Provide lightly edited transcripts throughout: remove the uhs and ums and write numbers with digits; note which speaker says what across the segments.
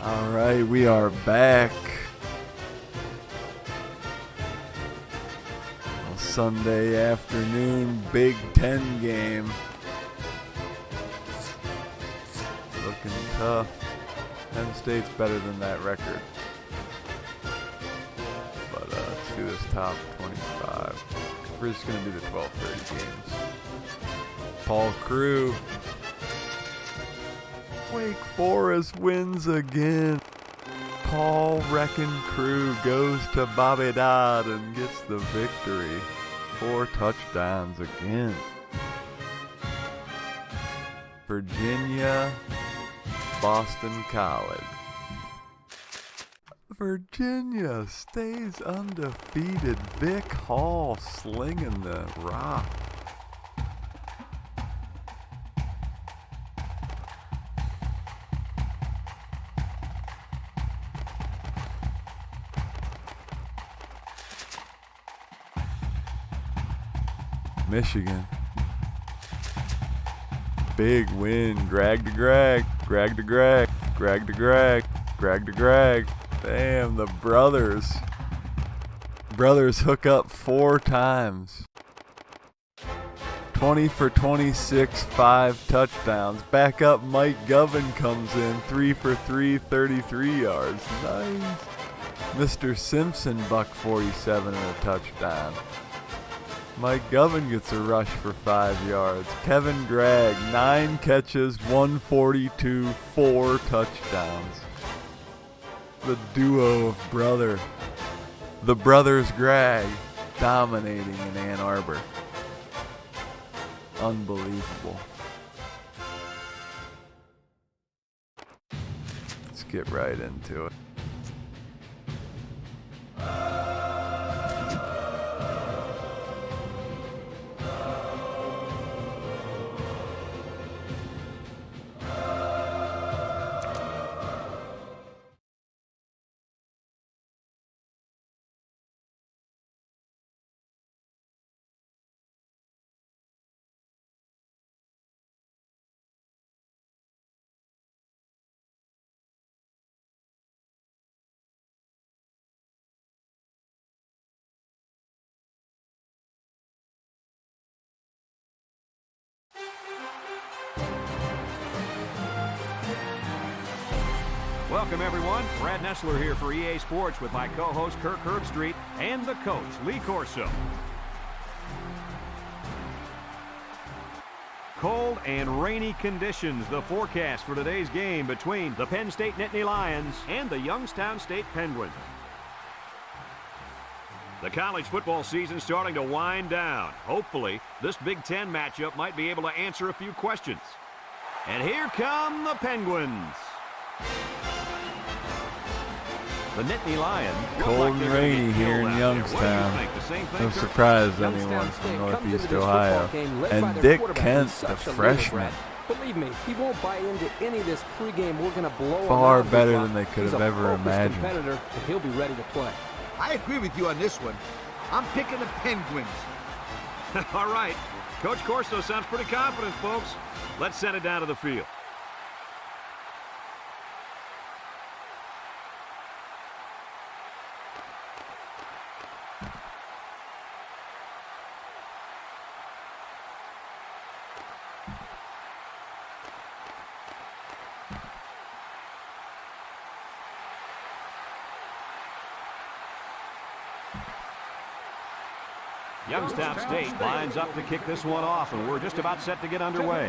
Speaker 1: All right, we are back. A Sunday afternoon Big Ten game. Looking tough. Penn State's better than that record. But let's do this top 25. We're just going to do the 12:30 games. Paul Crew. Wake Forest wins again. Paul Wrecking Crew goes to Bobby Dodd and gets the victory. 4 touchdowns again. Virginia, Boston College. Virginia stays undefeated. Vic Hall slinging the rock. Michigan. Big win. Grag to grag. Grag to grag. Grag to grag. Grag to grag. Damn, the brothers. Brothers hook up 4 times. 20 for 26, 5 touchdowns. Back up Mike Govin comes in. 3 for 3, 33 yards. Nice. Mr. Simpson, buck 47 and a touchdown. Mike Govin gets a rush for 5 yards. Kevin Gregg, 9 catches, 142, 4 touchdowns. The duo of the brothers Gregg, dominating in Ann Arbor. Unbelievable. Let's get right into it.
Speaker 2: Welcome, everyone. Brad Nessler here for EA Sports with my co-host Kirk Herbstreit and the coach, Lee Corso. Cold and rainy conditions, the forecast for today's game between the Penn State Nittany Lions and the Youngstown State Penguins. The college football season starting to wind down. Hopefully, this Big Ten matchup might be able to answer a few questions. And here come the Penguins. The Nittany Lions.
Speaker 1: Cold and rainy here in Youngstown. No surprise anyone from Northeast Ohio. And Dick Kent, the freshman.
Speaker 3: Believe me, he won't buy into any of this pregame. We're going to blow
Speaker 1: far better than they could have ever imagined.
Speaker 3: Competitor, and he'll be ready to play.
Speaker 4: I agree with you on this one. I'm picking the Penguins.
Speaker 2: All right. Coach Corso sounds pretty confident, folks. Let's send it down to the field. Youngstown State lines up to kick this one off, and we're just about set to get underway.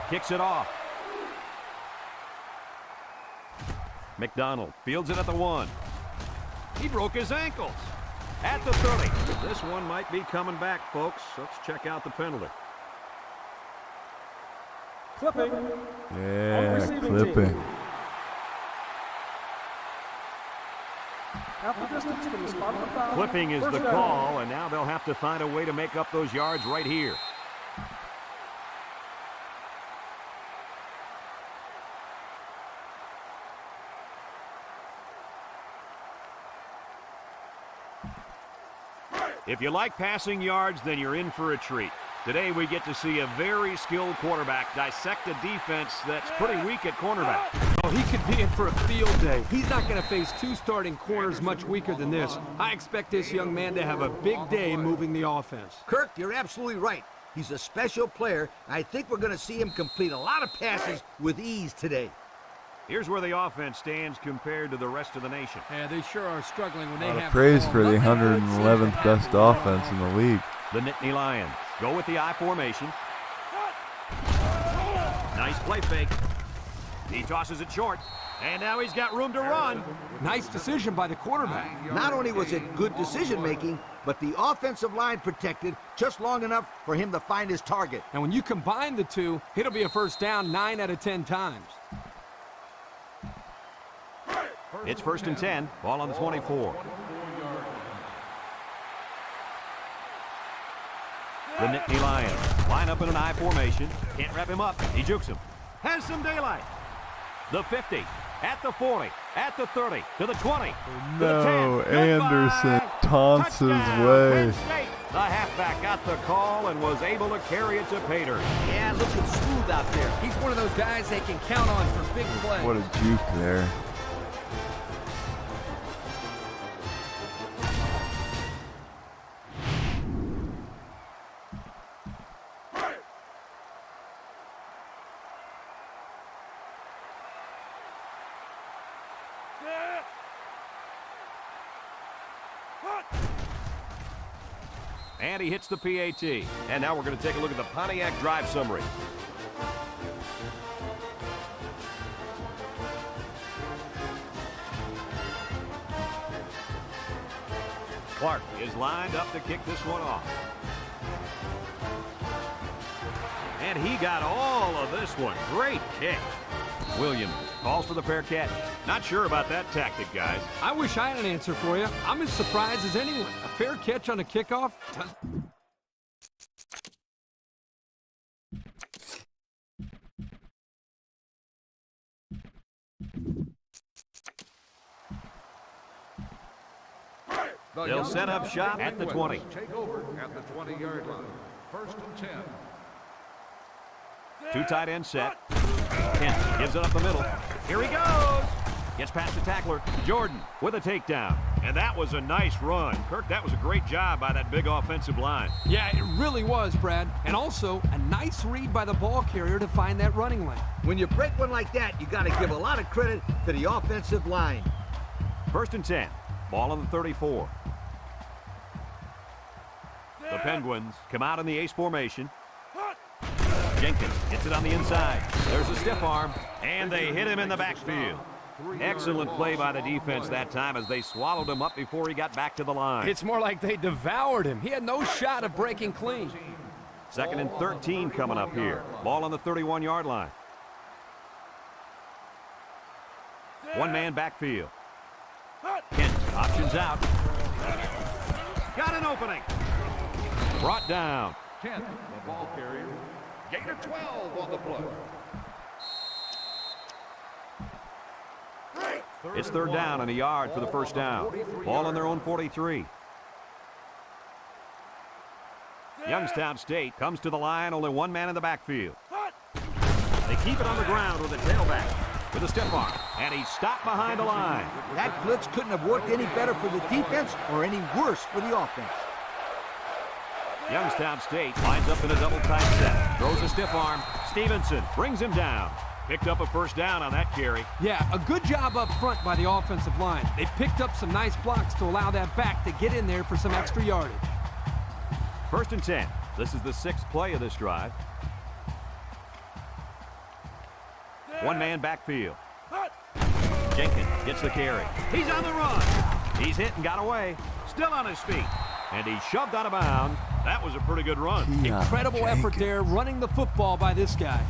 Speaker 2: Kicks it off. McDonald fields it at the 1. He broke his ankles. At the 30. This one might be coming back, folks. Let's check out the penalty.
Speaker 3: Clipping.
Speaker 1: Yeah, clipping.
Speaker 2: Clipping is the call, and now they'll have to find a way to make up those yards right here. If you like passing yards, then you're in for a treat. Today we get to see a very skilled quarterback dissect a defense that's pretty weak at cornerback.
Speaker 3: Oh, he could be in for a field day. He's not going to face two starting corners much weaker than this. I expect this young man to have a big day moving the offense.
Speaker 4: Kirk, you're absolutely right. He's a special player. I think we're going to see him complete a lot of passes with ease today.
Speaker 2: Here's where the offense stands compared to the rest of the nation.
Speaker 3: Yeah, they sure are struggling when they
Speaker 1: A lot
Speaker 3: have
Speaker 1: of praise
Speaker 3: the
Speaker 1: for
Speaker 3: ball.
Speaker 1: the 111th best offense in the league.
Speaker 2: The Nittany Lions go with the I formation. Nice play fake. He tosses it short, and now he's got room to run.
Speaker 3: Nice decision by the quarterback.
Speaker 4: Not only was it good decision-making, but the offensive line protected just long enough for him to find his target.
Speaker 3: And when you combine the two, it'll be a first down 9 out of 10 times.
Speaker 2: It's 1st and 10, ball on the 24. The Nittany Lions line up in an I formation. Can't wrap him up. He jukes him. Has some daylight. The 50, at the 40, at the 30, to the 20, to the 10.
Speaker 1: No,
Speaker 2: Goodbye.
Speaker 1: Anderson taunts his
Speaker 2: Touchdown,
Speaker 1: way.
Speaker 2: Penn State. The halfback got the call and was able to carry it to pay dirt.
Speaker 4: Yeah, looking smooth out there.
Speaker 3: He's one of those guys they can count on for big plays.
Speaker 1: What a juke there.
Speaker 2: And he hits the PAT. And now we're going to take a look at the Pontiac drive summary. Clark is lined up to kick this one off. And he got all of this one. Great kick. Williams calls for the fair catch. Not sure about that tactic, guys.
Speaker 3: I wish I had an answer for you. I'm as surprised as anyone. A fair catch on a kickoff?
Speaker 2: They'll set up shop at the 20.
Speaker 5: Take over at the 20-yard line. 1st and 10.
Speaker 2: Two tight end set. Penn gives it up the middle. Here he goes. Gets past the tackler. Jordan with a takedown. And that was a nice run. Kirk, that was a great job by that big offensive line.
Speaker 3: Yeah, it really was, Brad. And also, a nice read by the ball carrier to find that running lane.
Speaker 4: When you break one like that, you got to give a lot of credit to the offensive line.
Speaker 2: 1st and 10. Ball on the 34. The Penguins come out in the ace formation. Jenkins gets it on the inside. There's a stiff arm, and they hit him in the backfield. Excellent play by the defense that time as they swallowed him up before he got back to the line.
Speaker 3: It's more like they devoured him. He had no shot of breaking clean.
Speaker 2: 2nd and 13 coming up here. Ball on the 31-yard line. One-man backfield. Kent options out. Got an opening. Brought down.
Speaker 5: Kent, the ball carrier. Gain of 12 on the play.
Speaker 2: It's 3rd down and a yard for the first down. Ball on their own 43. Youngstown State comes to the line, only one man in the backfield. They keep it on the ground with a tailback, with a stiff arm, and he's stopped behind the line.
Speaker 4: That blitz couldn't have worked any better for the defense or any worse for the offense.
Speaker 2: Youngstown State lines up in a double tight set, throws a stiff arm. Stevenson brings him down. Picked up a first down on that carry.
Speaker 3: Yeah, a good job up front by the offensive line. They picked up some nice blocks to allow that back to get in there for some extra yardage.
Speaker 2: 1st and 10. This is the 6th play of this drive. One-man backfield. Jenkins gets the carry. He's on the run. He's hit and got away. Still on his feet. And he's shoved out of bounds. That was a pretty good run.
Speaker 3: Incredible effort there running the football by this guy.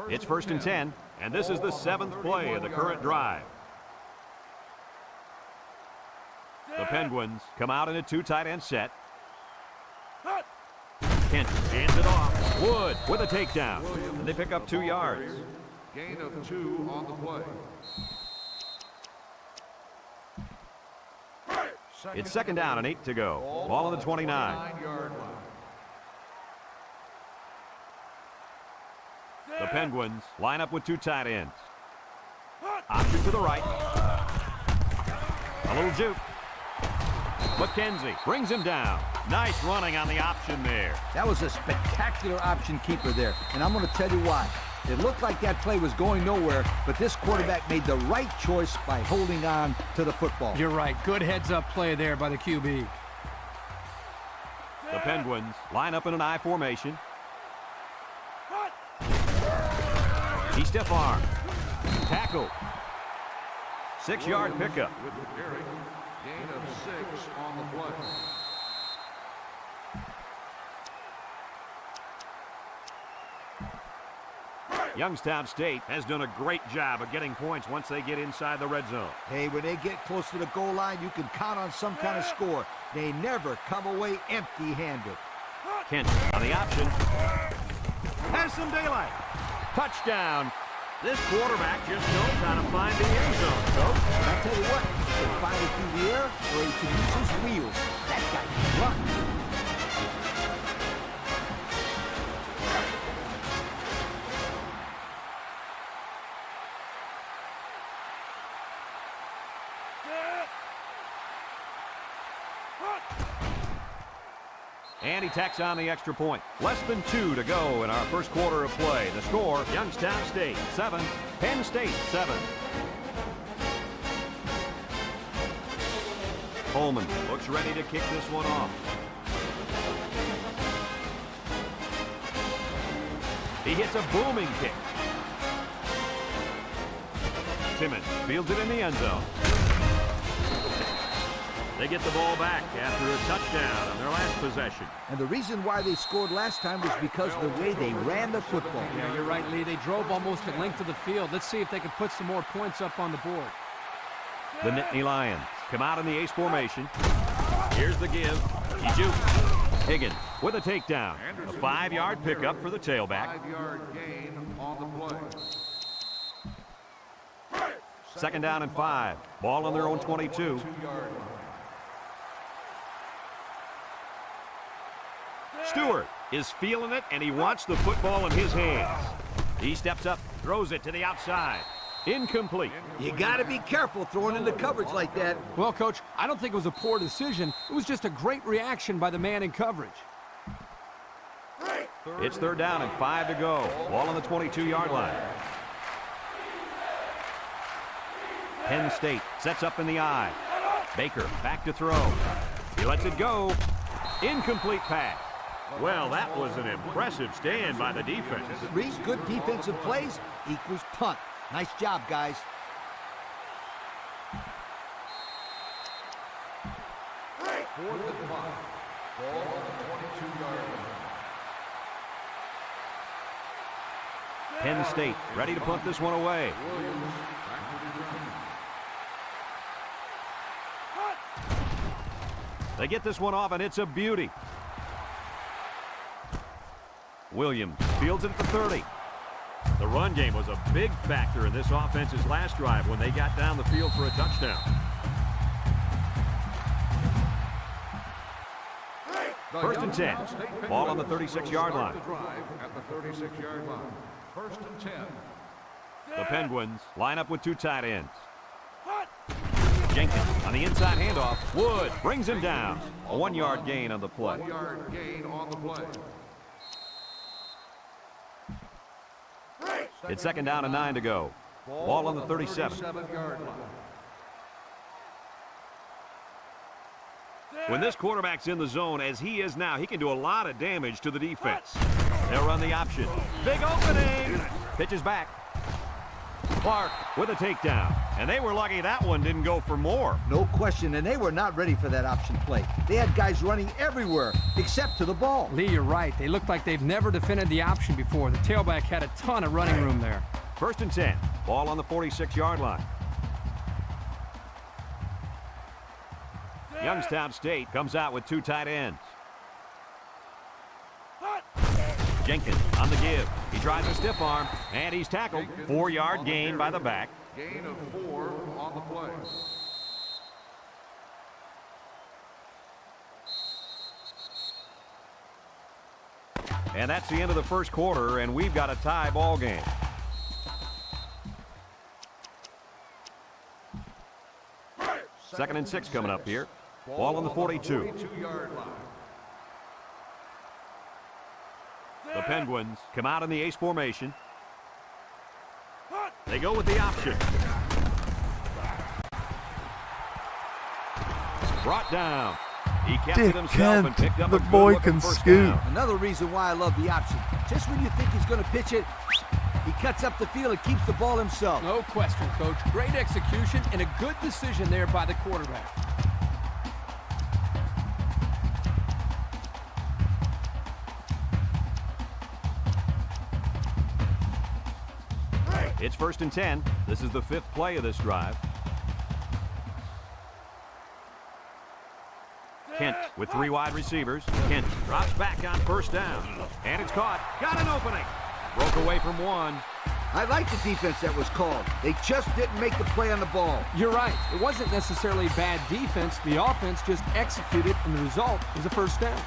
Speaker 2: It's 1st and 10, and this is the 7th play of the current drive. The The Penguins come out in a two tight end set. Kent hands it off. Wood with a takedown. And they pick up 2 yards.
Speaker 5: Gain of 2 on the play.
Speaker 2: It's second down and 8 to go. Ball on the 29.
Speaker 5: 9-yard line.
Speaker 2: The Penguins line up with 2 tight ends. Option to the right. A little juke. McKenzie brings him down. Nice running on the option there.
Speaker 4: That was a spectacular option keeper there, and I'm going to tell you why. It looked like that play was going nowhere, but this quarterback made the right choice by holding on to the football.
Speaker 3: You're right. Good heads-up play there by the QB.
Speaker 2: The Penguins line up in an I formation. He stiff arm. Tackle. 6-yard pickup.
Speaker 5: With the carry. Gain of 6 on the play.
Speaker 2: Youngstown State has done a great job of getting points once they get inside the red zone.
Speaker 4: Hey, when they get close to the goal line, you can count on some kind of score. They never come away empty-handed.
Speaker 2: Kent on the option. Has some daylight. Touchdown. This quarterback just knows how to find the end zone, Coach.
Speaker 4: And I tell you what, he can find it through the air or he can use his wheels. That guy can run.
Speaker 2: And he tacks on the extra point. Less than 2 to go in our first quarter of play. The score, Youngstown State 7, Penn State 7. Coleman looks ready to kick this one off. He hits a booming kick. Timmons fields it in the end zone. They get the ball back after a touchdown on their last possession.
Speaker 4: And the reason why they scored last time was because of the way they ran the football.
Speaker 3: Yeah, you're right, Lee. They drove almost a length of the field. Let's see if they can put some more points up on the board.
Speaker 2: The Nittany Lions come out in the ace formation. Here's the give. He jukes. Higgins with a takedown. A 5-yard pickup for the tailback.
Speaker 5: 5-yard gain on the play.
Speaker 2: Second down and 5. Ball on their own 22.
Speaker 5: 2-yard line.
Speaker 2: Stewart is feeling it, and he wants the football in his hands. He steps up, throws it to the outside. Incomplete.
Speaker 4: You got to be careful throwing into coverage like that.
Speaker 3: Well, Coach, I don't think it was a poor decision. It was just a great reaction by the man in coverage.
Speaker 2: It's third down and 5 to go. Ball on the 22-yard line. Penn State sets up in the I. Baker back to throw. He lets it go. Incomplete pass. Well, that was an impressive stand by the defense.
Speaker 4: 3 good defensive plays equals punt. Nice job, guys.
Speaker 5: Fourth and 5. Ball on the 22-yard line.
Speaker 2: Penn State ready to punt this one away.
Speaker 5: Williams back to the ground.
Speaker 2: They get this one off, and it's a beauty. Williams fields it at the 30. The run game was a big factor in this offense's last drive when they got down the field for a touchdown. First and 10. Ball on the 36-yard line.
Speaker 5: At the 36-yard line. First and 10.
Speaker 2: The Penguins line up with 2 tight ends. Jenkins on the inside handoff. Wood brings him down. A 1-yard gain on the play.
Speaker 5: 1-yard gain on the play.
Speaker 2: It's second down and 9 to go. Ball on the 37.
Speaker 5: 37-yard line.
Speaker 2: When this quarterback's in the zone, as he is now, he can do a lot of damage to the defense. They'll run the option. Big opening. Pitches back. Clark with a takedown. And they were lucky that one didn't go for more.
Speaker 4: No question, and they were not ready for that option play. They had guys running everywhere except to the ball.
Speaker 3: Lee, you're right. They look like they've never defended the option before. The tailback had a ton of running room there.
Speaker 2: First and 10. Ball on the 46-yard line. Youngstown State comes out with 2 tight ends. Jenkins on the give. He tries a stiff arm, and he's tackled. 4-yard gain by the back.
Speaker 5: Gain of 4 on the play.
Speaker 2: And that's the end of the first quarter, and we've got a tie ball game. Second and 6 coming up here. Ball on the 42.
Speaker 5: 42-yard line.
Speaker 2: The Penguins come out in the ace formation. They go with the option. Brought down. He kept it
Speaker 1: Dick
Speaker 2: himself and
Speaker 1: Kent,
Speaker 2: picked up
Speaker 1: the
Speaker 2: a good
Speaker 1: boy
Speaker 2: looking
Speaker 1: can
Speaker 2: first
Speaker 1: scoot.
Speaker 2: down.
Speaker 4: Another reason why I love the option. Just when you think he's going to pitch it, he cuts up the field and keeps the ball himself.
Speaker 3: No question, Coach. Great execution and a good decision there by the quarterback.
Speaker 2: It's 1st and 10. This is the 5th play of this drive. Kent with 3 wide receivers. Kent drops back on 1st down. And it's caught. Got an opening. Broke away from 1.
Speaker 4: I like the defense that was called. They just didn't make the play on the ball.
Speaker 3: You're right. It wasn't necessarily bad defense. The offense just executed, and the result was a 1st down.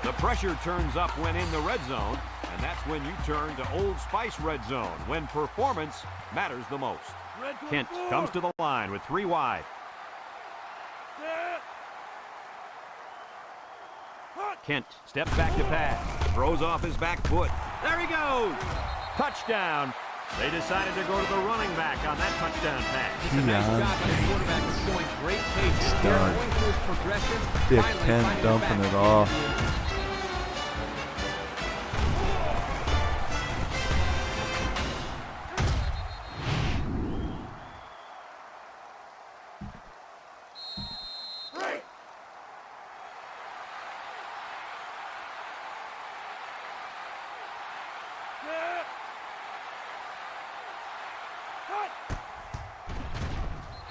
Speaker 2: The pressure turns up when in the red zone, and that's when you turn to Old Spice red zone, when performance matters the most. Kent comes to the line with 3 wide. Kent steps back to pass, throws off his back foot. There he goes! Touchdown! They decided to go to the running back on that touchdown pass.
Speaker 3: It's a nice job by the quarterback showing great patience here,
Speaker 1: Start.
Speaker 3: going through his progression.
Speaker 1: Dick
Speaker 3: finally
Speaker 1: Kent
Speaker 3: finding
Speaker 1: dumping
Speaker 3: back
Speaker 1: it off.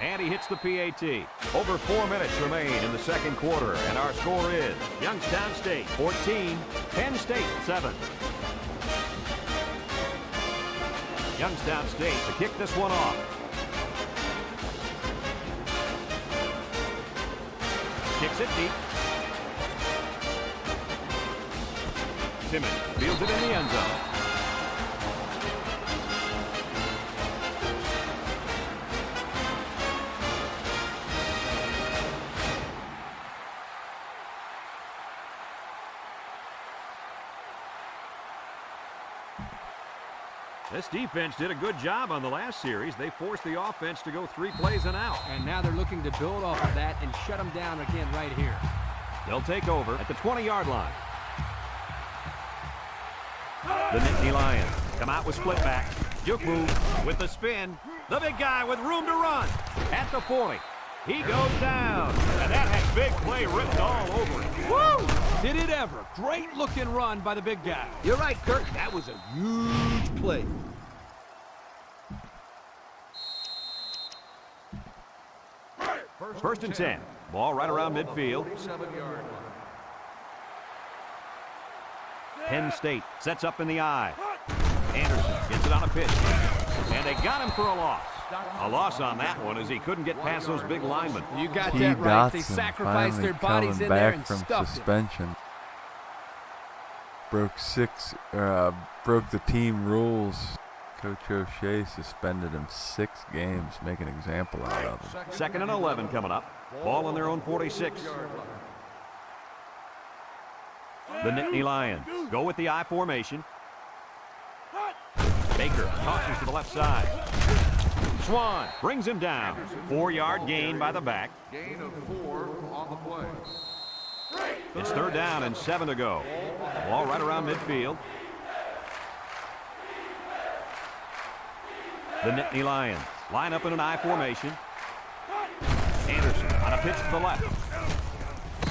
Speaker 2: And he hits the PAT. Over 4 minutes remain in the second quarter, and our score is Youngstown State 14, Penn State 7. Youngstown State to kick this one off. Kicks it deep. Simmons fields it in the end zone. This defense did a good job on the last series. They forced the offense to go 3 plays and out.
Speaker 3: And now they're looking to build off of that and shut them down again right here.
Speaker 2: They'll take over at the 20-yard line. The Nittany Lions come out with split back. Juke move with the spin. The big guy with room to run at the 40. He goes down, and that has big play written all over it.
Speaker 3: Woo! Did it ever. Great looking run by the big guy.
Speaker 4: You're right, Kirk. That was a huge play.
Speaker 2: First and 10. Ball right around midfield.
Speaker 5: 47-yard line.
Speaker 2: Penn State sets up in the eye. Anderson gets it on a pitch. And they got him for a loss. A loss on that one as he couldn't get past those big linemen.
Speaker 3: You got
Speaker 1: P.
Speaker 3: that right. They
Speaker 1: Dotson
Speaker 3: sacrificed
Speaker 1: finally
Speaker 3: their bodies
Speaker 1: coming
Speaker 3: in there
Speaker 1: back
Speaker 3: and
Speaker 1: from
Speaker 3: stuffed it.
Speaker 1: suspension. Broke the team rules. Coach O'Shea suspended him 6 games, make an example out of him.
Speaker 2: Second and 11 coming up. Ball on their own 46. The Nittany Lions go with the I formation. Baker tosses to the left side. Swan brings him down. 4-yard gain by the back.
Speaker 5: Gain of 4 on the play.
Speaker 2: It's 3rd down and 7 to go. Ball right around midfield. The Nittany Lions line up in an I formation. Anderson on a pitch to the left.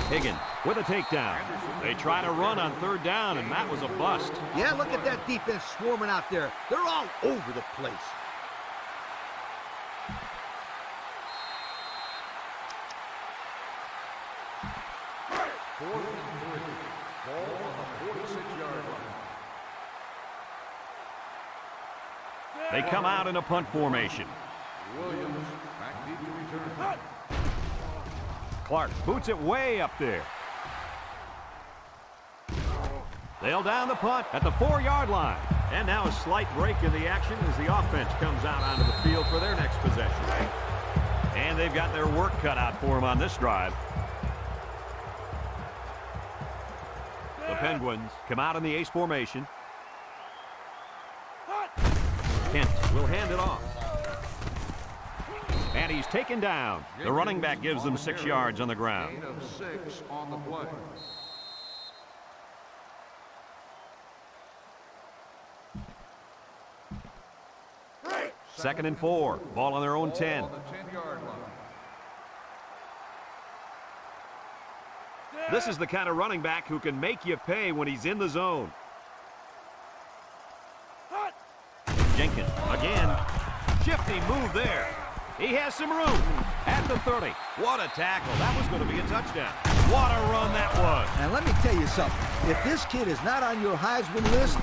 Speaker 2: Higgins with a takedown. They try to run on 3rd down, and that was a bust.
Speaker 4: Yeah, look at that defense swarming out there. They're all over the place.
Speaker 2: They come out in a punt formation.
Speaker 5: Williams back deep to return.
Speaker 2: Clark boots it way up there. They'll down the punt at the 4-yard line. And now a slight break in the action as the offense comes out onto the field for their next possession. And they've got their work cut out for them on this drive. The Penguins come out in the ace formation. Kent will hand it off. And he's taken down. The running back gives them 6 yards on the ground.
Speaker 5: Gain of 6 on the play.
Speaker 2: Second and 4. Ball on their own 10.
Speaker 5: On the 10-yard line.
Speaker 2: This is the kind of running back who can make you pay when he's in the zone. Jenkins again. Shifty move there. He has some room at the 30. What a tackle. That was going to be a touchdown. What a run that was.
Speaker 4: And let me tell you something. If this kid is not on your Heisman list,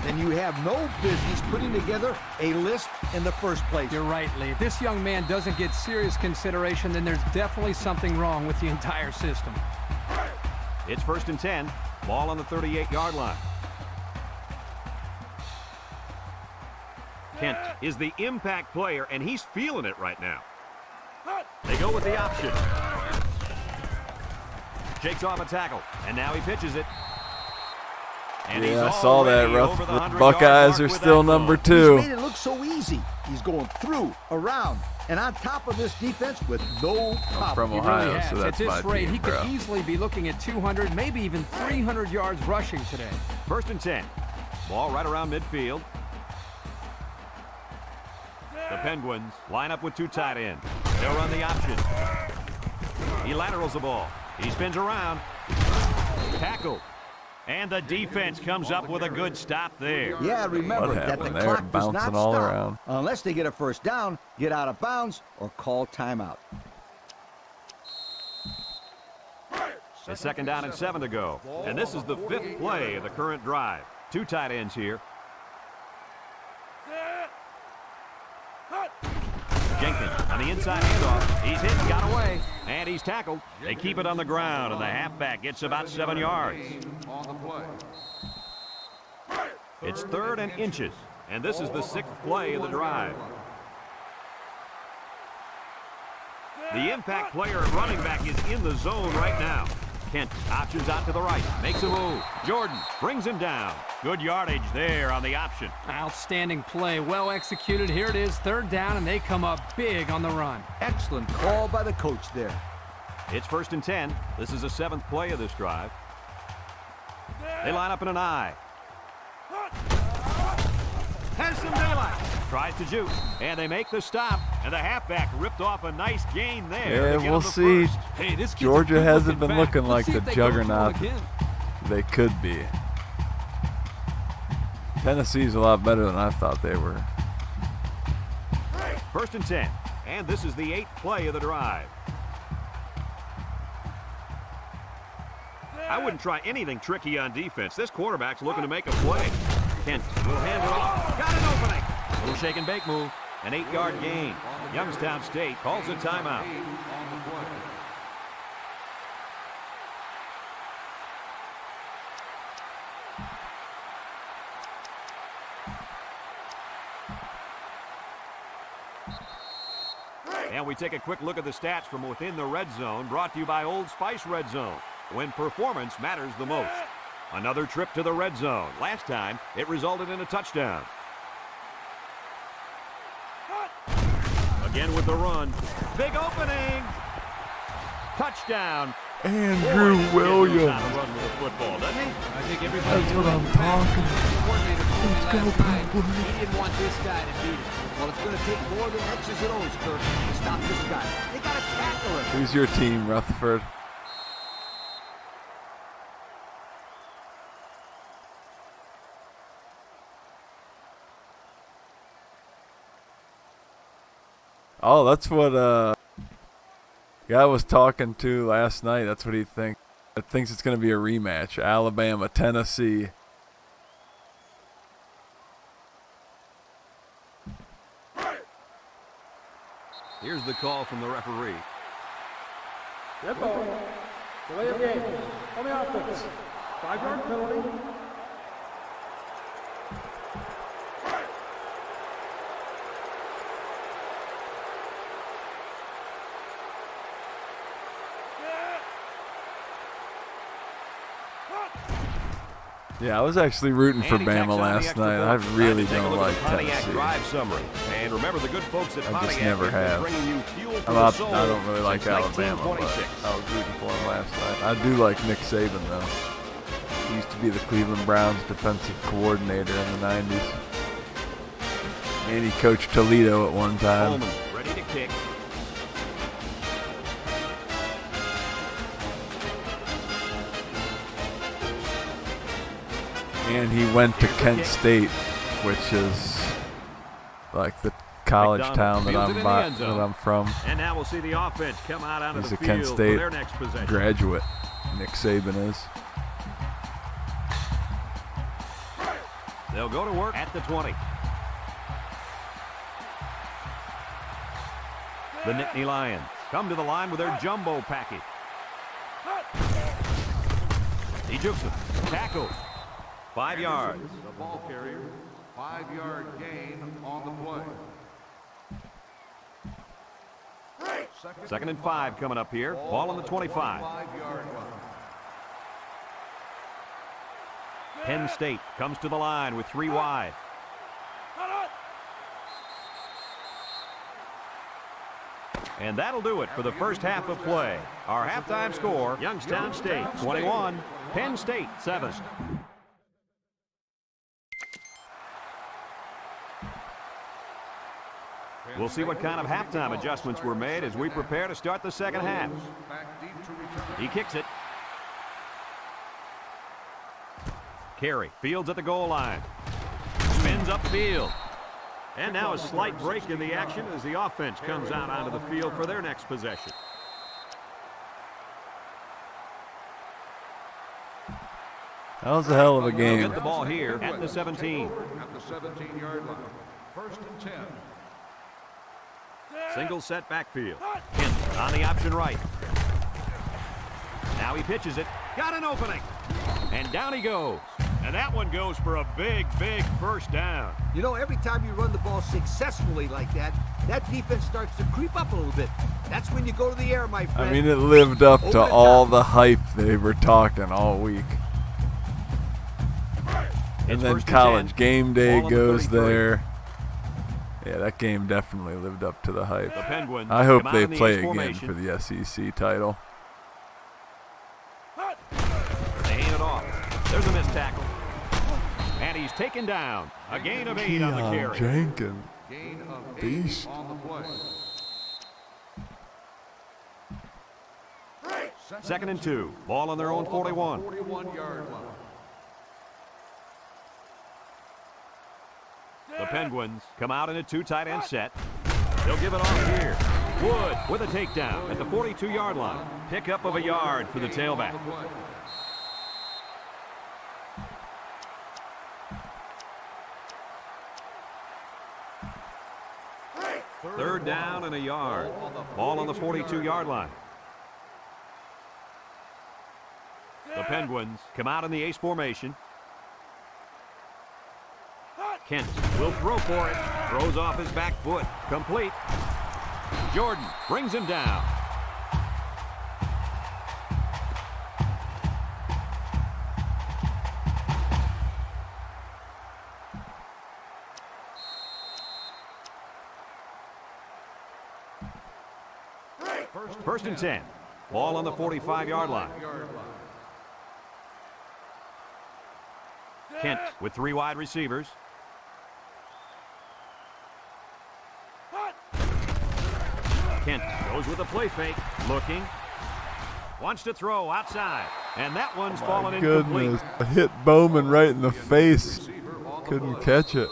Speaker 4: then you have no business putting together a list in the first place.
Speaker 3: You're right, Lee. If this young man doesn't get serious consideration, then there's definitely something wrong with the entire system.
Speaker 2: It's first and 10. Ball on the 38-yard line. Kent is the impact player, and he's feeling it right now. They go with the option. Shakes off a tackle, and now he pitches it. And
Speaker 1: Yeah, I
Speaker 2: he's
Speaker 1: saw that.
Speaker 2: already over the 100-yard
Speaker 1: Buckeyes
Speaker 2: mark
Speaker 1: are
Speaker 2: with
Speaker 1: still
Speaker 2: that
Speaker 1: number
Speaker 2: ball.
Speaker 1: 2.
Speaker 4: He's made it look so easy. He's going through, around, and on top of this defense with no problem.
Speaker 1: From
Speaker 3: He
Speaker 1: Ohio,
Speaker 3: really has.
Speaker 1: so
Speaker 3: At
Speaker 1: that's
Speaker 3: this
Speaker 1: my
Speaker 3: rate,
Speaker 1: team,
Speaker 3: he could
Speaker 1: bro.
Speaker 3: easily be looking at 200, maybe even 300 yards rushing today.
Speaker 2: First and 10. Ball right around midfield. The Penguins line up with 2 tight ends. They'll run the option. He laterals the ball. He spins around. Tackle. And the defense comes up with a good stop there.
Speaker 4: Yeah, remember
Speaker 1: What
Speaker 4: that the
Speaker 1: happened there?
Speaker 4: clock does not
Speaker 1: Bouncing all
Speaker 4: stop
Speaker 1: around.
Speaker 4: unless they get a first down, get out of bounds, or call timeout.
Speaker 2: It's second down and 7 to go. And this is the 5th play of the current drive. 2 tight ends here. Jenkins on the inside handoff. He's hit and got away. And he's tackled. They keep it on the ground, and the halfback gets about 7 yards.
Speaker 5: On the play.
Speaker 2: It's 3rd and inches. And this is the 6th play of the drive. The impact player at running back is in the zone right now. Kent options out to the right. Makes a move. Jordan brings him down. Good yardage there on the option.
Speaker 3: Outstanding play, well executed. Here it is, 3rd down, and they come up big on the run.
Speaker 4: Excellent call by the coach there.
Speaker 2: It's first and 10. This is the 7th play of this drive. They line up in an I. Has some daylight. Tries to juke, and they make the stop. And the halfback ripped off a nice gain there.
Speaker 1: Yeah,
Speaker 2: to get
Speaker 1: we'll
Speaker 2: him the
Speaker 1: see.
Speaker 2: first.
Speaker 3: Hey, this kid's a
Speaker 1: Georgia
Speaker 3: good
Speaker 1: hasn't
Speaker 3: looking
Speaker 1: been
Speaker 3: back.
Speaker 1: looking
Speaker 3: Let's
Speaker 1: like
Speaker 3: see
Speaker 1: the
Speaker 3: if they go for it
Speaker 1: juggernaut
Speaker 3: again.
Speaker 1: they could be. Tennessee's a lot better than I thought they were.
Speaker 2: First and 10. And this is the 8th play of the drive. I wouldn't try anything tricky on defense. This quarterback's looking to make a play. Kent will hand it off. Got an opening. Little shake and bake move. An 8-yard gain. Youngstown State calls a timeout.
Speaker 5: On the play.
Speaker 2: And we take a quick look at the stats from within the red zone, brought to you by Old Spice Red Zone, when performance matters the most. Another trip to the red zone. Last time, it resulted in a touchdown. Again with the run. Big opening. Touchdown.
Speaker 1: Andrew
Speaker 2: Boy,
Speaker 1: Williams.
Speaker 2: he knows how to run with the football, doesn't he?
Speaker 3: I think everybody
Speaker 1: That's what I'm talking about.
Speaker 3: coordinator told me
Speaker 1: Let's go,
Speaker 3: last night
Speaker 1: Penguins.
Speaker 3: he didn't want this guy to beat him.
Speaker 4: Well, it's going to take more than X's and O's, Kirk, to stop this guy. They got to tackle him.
Speaker 1: Who's your team, Rutherford? Oh, that's what guy was talking to last night. That's what he thinks. He thinks it's going to be a rematch. Alabama, Tennessee.
Speaker 2: Here's the call from the referee.
Speaker 6: Red ball. Delay of game. On the offense. 5-yard penalty.
Speaker 1: Yeah, I was actually rooting for
Speaker 2: And he tacks
Speaker 1: Bama
Speaker 2: on the
Speaker 1: last
Speaker 2: extra
Speaker 1: night.
Speaker 2: point.
Speaker 1: I
Speaker 2: Time
Speaker 1: really
Speaker 2: to take a
Speaker 1: don't
Speaker 2: look
Speaker 1: like
Speaker 2: at the Pontiac
Speaker 1: Tennessee.
Speaker 2: drive summary. And remember, the good folks at
Speaker 1: I just
Speaker 2: Pontiac
Speaker 1: never have.
Speaker 2: bringing you fuel for
Speaker 1: I
Speaker 2: the soul
Speaker 1: don't really like
Speaker 2: since
Speaker 1: Alabama, but
Speaker 2: 1926.
Speaker 1: I was rooting for him last night. I do like Nick Saban, though. He used to be the Cleveland Browns defensive coordinator in the 90s. And he coached Toledo at one time.
Speaker 2: Coleman ready to kick.
Speaker 1: And he went to
Speaker 2: Here's the
Speaker 1: Kent
Speaker 2: kick.
Speaker 1: State, which is like the college
Speaker 2: McDonald
Speaker 1: town that
Speaker 2: fields it in the end zone.
Speaker 1: I'm from.
Speaker 2: And now we'll see the offense come out onto
Speaker 1: He's
Speaker 2: the
Speaker 1: a Kent
Speaker 2: field
Speaker 1: State
Speaker 2: for their next possession.
Speaker 1: graduate. Nick Saban is.
Speaker 2: They'll go to work at the 20. The Nittany Lions come to the line with their jumbo package. He jukes him. Tackle. 5 yards.
Speaker 5: The ball carrier, 5-yard gain on the play.
Speaker 2: Second and 5 coming up here. Ball on the 25.
Speaker 5: 5-yard line.
Speaker 2: Penn State comes to the line with 3 wide. And that'll do it for the first half of play. Our halftime score, Youngstown State 21, Penn State 7. We'll see what kind of halftime adjustments were made as we prepare to start the second half.
Speaker 5: Back deep to return.
Speaker 2: He kicks it. Carey fields at the goal line. Spins upfield. And now a slight break in the action as the offense comes out onto the field for their next possession.
Speaker 1: That was a hell of a
Speaker 2: They'll
Speaker 1: game.
Speaker 2: get the ball here at the 17.
Speaker 5: At the 17-yard line. First and 10.
Speaker 2: Single set backfield. Kent on the option right. Now he pitches it. Got an opening. And down he goes. And that one goes for a big, big first down.
Speaker 4: You know, every time you run the ball successfully like that, that defense starts to creep up a little bit. That's when you go to the air, my friend.
Speaker 1: I mean, it lived up
Speaker 4: Over
Speaker 1: to
Speaker 4: the
Speaker 1: all
Speaker 4: top.
Speaker 1: the hype they were talking all week. And
Speaker 2: It's
Speaker 1: then
Speaker 2: first and
Speaker 1: college
Speaker 2: 10.
Speaker 1: game day
Speaker 2: Ball on the
Speaker 1: goes
Speaker 2: 33.
Speaker 1: there. Yeah, that game definitely lived up to the hype.
Speaker 2: The Penguins
Speaker 1: I hope
Speaker 2: come out
Speaker 1: they
Speaker 2: in the
Speaker 1: play
Speaker 2: ace
Speaker 1: again
Speaker 2: formation.
Speaker 1: for the SEC title.
Speaker 2: They hand it off. There's a missed tackle. And he's taken down. A gain of 8 on the carry.
Speaker 1: Jenkins.
Speaker 5: Gain of 8
Speaker 1: Beast.
Speaker 5: on the play.
Speaker 2: Second and 2. Ball on their own 41.
Speaker 5: 41-yard line.
Speaker 2: The Penguins come out in a 2 tight end set. They'll give it off here. Wood with a takedown at the 42-yard line. Pickup of a yard for the tailback. Third down and a yard. Ball on the 42-yard line. The Penguins come out in the ace formation. Kent will throw for it. Throws off his back foot. Complete. Jordan brings him down. First and 10. Ball on the 45-yard line. Kent with 3 wide receivers. Kent goes with a play fake. Looking. Wants to throw outside. And that one's fallen incomplete.
Speaker 1: Goodness, I hit Bowman right in the face. Couldn't catch it.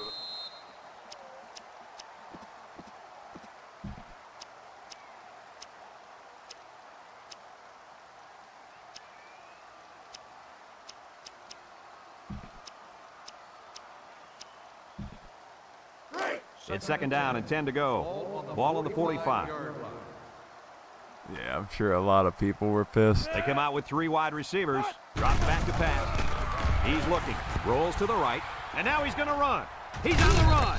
Speaker 2: It's second down and 10 to go.
Speaker 5: Ball on
Speaker 2: Ball on the 45.
Speaker 1: Yeah, I'm sure a lot of people were pissed.
Speaker 2: They come out with 3 wide receivers. Drops back to pass. He's looking. Rolls to the right. And now he's going to run. He's on the run.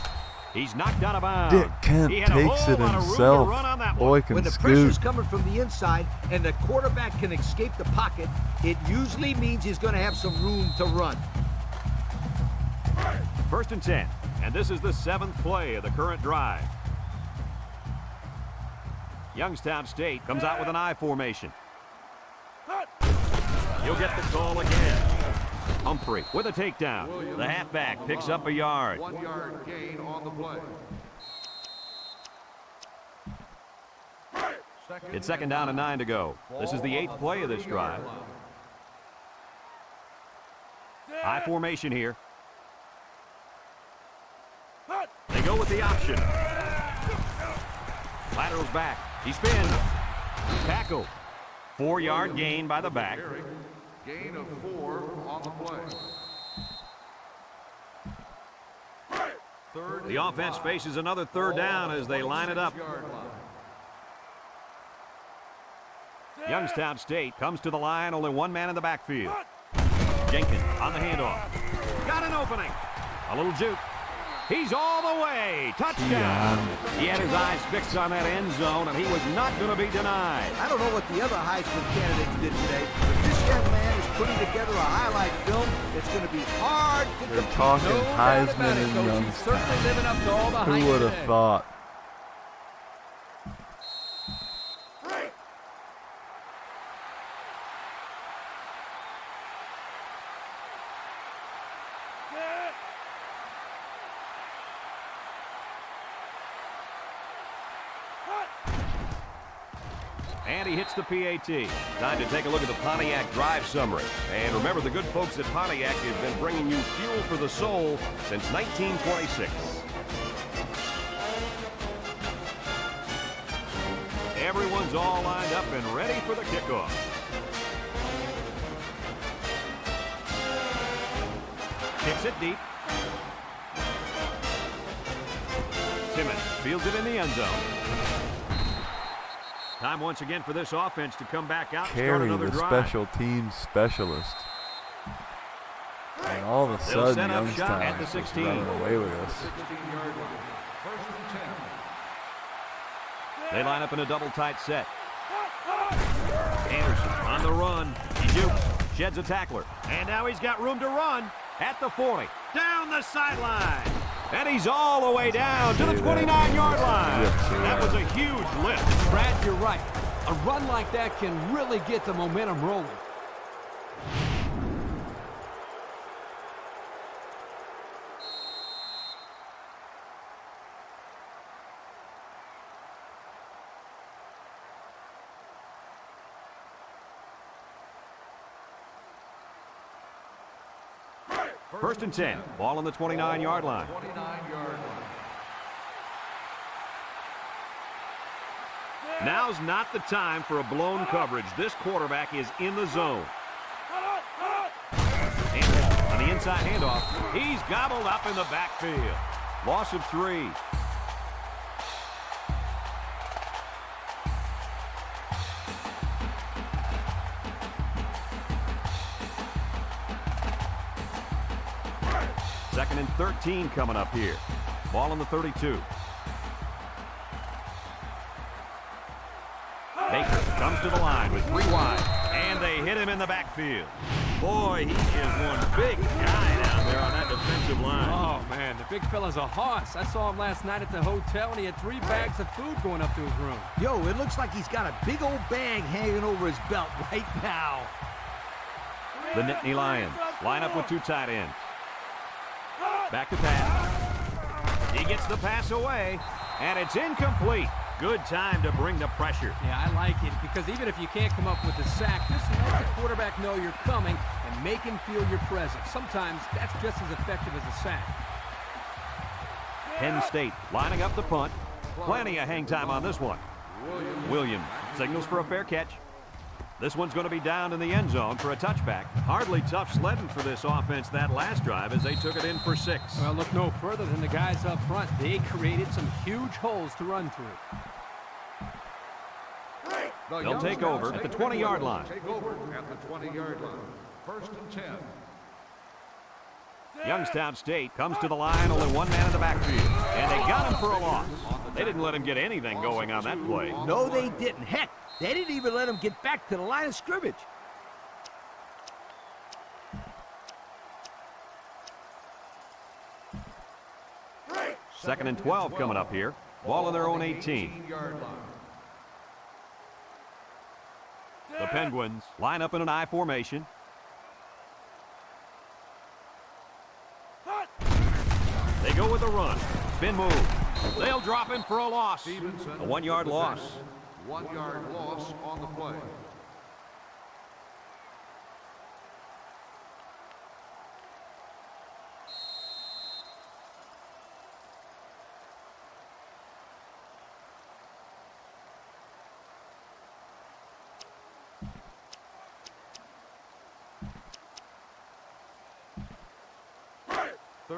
Speaker 2: He's knocked out of bounds.
Speaker 1: Dick Kent
Speaker 2: He had a
Speaker 1: takes
Speaker 2: whole
Speaker 1: it
Speaker 2: lot of room to
Speaker 1: himself.
Speaker 2: run on that one.
Speaker 1: Boy can
Speaker 4: When the
Speaker 1: scoot.
Speaker 4: pressure's coming from the inside and the quarterback can escape the pocket, it usually means he's going to have some room to run.
Speaker 2: 1st and 10. And this is the 7th play of the current drive. Youngstown State comes out with an I formation. You'll get the call again. Humphrey with a takedown. The halfback picks up a yard.
Speaker 5: 1 yard gain on the play.
Speaker 2: It's 2nd down and 9 to go. This is the 8th play of this drive. I formation here. They go with the option. Laterals back. He spins. Tackle. 4-yard gain by the back.
Speaker 5: Gain of 4 on the play.
Speaker 2: The offense faces another 3rd down as they line it up. Youngstown State comes to the line, only 1 man in the backfield. Jenkins on the handoff. Got an opening. A little juke. He's all the way. Touchdown. He had his eyes fixed on that end zone, and he was not going to be denied.
Speaker 4: I don't know what the other Heisman candidates did today, but this young man is putting together a highlight film. It's going to be hard to
Speaker 1: They're
Speaker 4: compete.
Speaker 1: talking
Speaker 3: No doubt about
Speaker 1: Heisman
Speaker 3: it,
Speaker 1: and
Speaker 3: Coach. He's certainly
Speaker 1: Youngstown.
Speaker 3: living up to all the hype
Speaker 1: Who would have
Speaker 3: today.
Speaker 1: thought?
Speaker 2: And he hits the PAT. Time to take a look at the Pontiac drive summary. And remember, the good folks at Pontiac have been bringing you fuel for the soul since 1926. Everyone's all lined up and ready for the kickoff. Kicks it deep. Timmons fields it in the end zone. Time once again for this offense to come back out and start
Speaker 1: Carey,
Speaker 2: another
Speaker 1: the
Speaker 2: drive.
Speaker 1: special teams specialist. And all of a
Speaker 2: They'll
Speaker 1: sudden,
Speaker 2: set up shop
Speaker 1: Youngstown
Speaker 2: at the
Speaker 1: is
Speaker 2: 16.
Speaker 1: running away with us.
Speaker 5: 16-yard line. 1st and 10.
Speaker 2: They line up in a double tight set. Anderson on the run. He jukes, sheds a tackler. And now he's got room to run at the 40. Down the sideline. And he's all the way down to the 29-yard line. That was a huge lift.
Speaker 3: Brad, you're right. A run like that can really get the momentum rolling.
Speaker 2: First and 10. Ball on the 29-yard line.
Speaker 5: 29-yard line.
Speaker 2: Now's not the time for a blown coverage. This quarterback is in the zone. Anderson on the inside handoff. He's gobbled up in the backfield. Loss of 3. Second and 13 coming up here. Ball on the 32. Baker comes to the line with 3 wide, and they hit him in the backfield. Boy, he is one big guy down there on that defensive line.
Speaker 3: Oh, man, the big fella's a hoss. I saw him last night at the hotel, and he had 3 bags of food going up to his room.
Speaker 4: Yo, it looks like he's got a big old bag hanging over his belt right now.
Speaker 2: The Nittany Lions line up with 2 tight ends. Back to pass. He gets the pass away, and it's incomplete. Good time to bring the pressure.
Speaker 3: Yeah, I like it because even if you can't come up with a sack, just let the quarterback know you're coming and make him feel your presence. Sometimes that's just as effective as a sack.
Speaker 2: Penn State lining up the punt. Plenty of hang time on this one. Williams signals for a fair catch. This one's going to be down in the end zone for a touchback. Hardly tough sledding for this offense that last drive as they took it in for 6.
Speaker 3: Well, look no further than the guys up front. They created some huge holes to run through.
Speaker 2: They'll take over at the 20-yard line.
Speaker 5: Take over at the 20-yard line. 1st and 10.
Speaker 2: Youngstown State comes to the line, only one man in the backfield. And they got him for a loss. They didn't let him get anything going on that play.
Speaker 4: No, they didn't. Heck, they didn't even let him get back to the line of scrimmage.
Speaker 2: Second and 12 coming up here. Ball on their own 18. The Penguins line up in an I formation. They go with a run. Spin move. They'll drop him for a loss. A 1-yard loss.
Speaker 5: 1-yard loss on the play.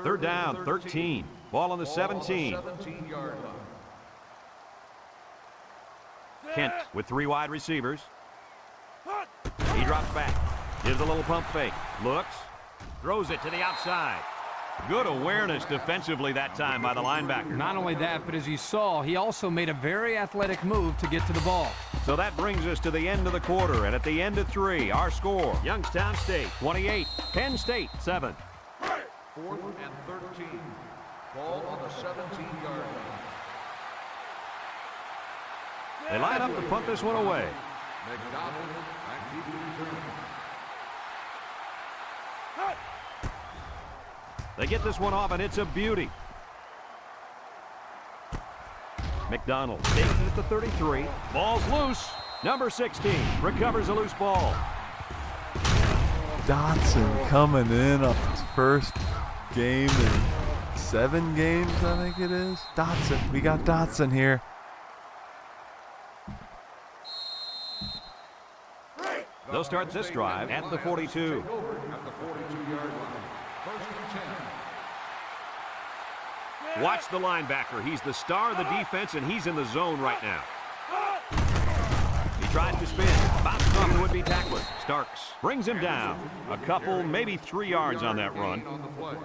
Speaker 2: Third down, 13. Ball on the 17.
Speaker 5: 17-yard line.
Speaker 2: Kent with 3 wide receivers. He drops back. Gives a little pump fake. Looks. Throws it to the outside. Good awareness defensively that time by the linebacker.
Speaker 3: Not only that, but as you saw, he also made a very athletic move to get to the ball.
Speaker 2: So that brings us to the end of the quarter. And at the end of 3, our score, Youngstown State 28, Penn State 7.
Speaker 5: 4th and 13. Ball on the 17-yard line.
Speaker 2: They line up to punt this one away.
Speaker 5: McDonald actively returning.
Speaker 2: They get this one off, and it's a beauty. McDonald takes it at the 33. Ball's loose. Number 16 recovers a loose ball.
Speaker 1: Dotson coming in off his first game in 7 games, I think it is. Dotson, we got Dotson here.
Speaker 2: They'll start this drive at the 42.
Speaker 5: At the 42-yard line. 1st and 10.
Speaker 2: Watch the linebacker. He's the star of the defense, and he's in the zone right now. He tries to spin. Bounces off the would-be tackler. Starks brings him down. A couple, maybe 3 yards on that run.
Speaker 5: On the play.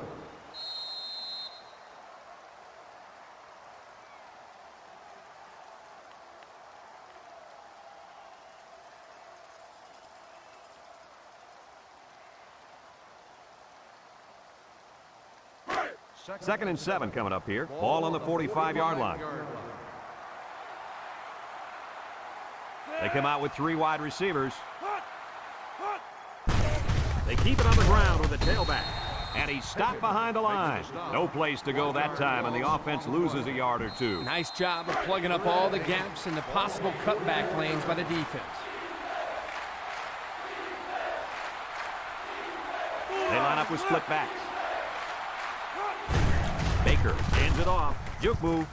Speaker 2: Second and 7 coming up here. Ball on the 45-yard line. They come out with 3 wide receivers. They keep it on the ground with a tailback. And he's stopped behind the line. No place to go that time, and the offense loses a yard or 2.
Speaker 3: Nice job of plugging up all the gaps and the possible cutback lanes by the defense.
Speaker 2: They line up with split backs. Baker hands it off. Juke move.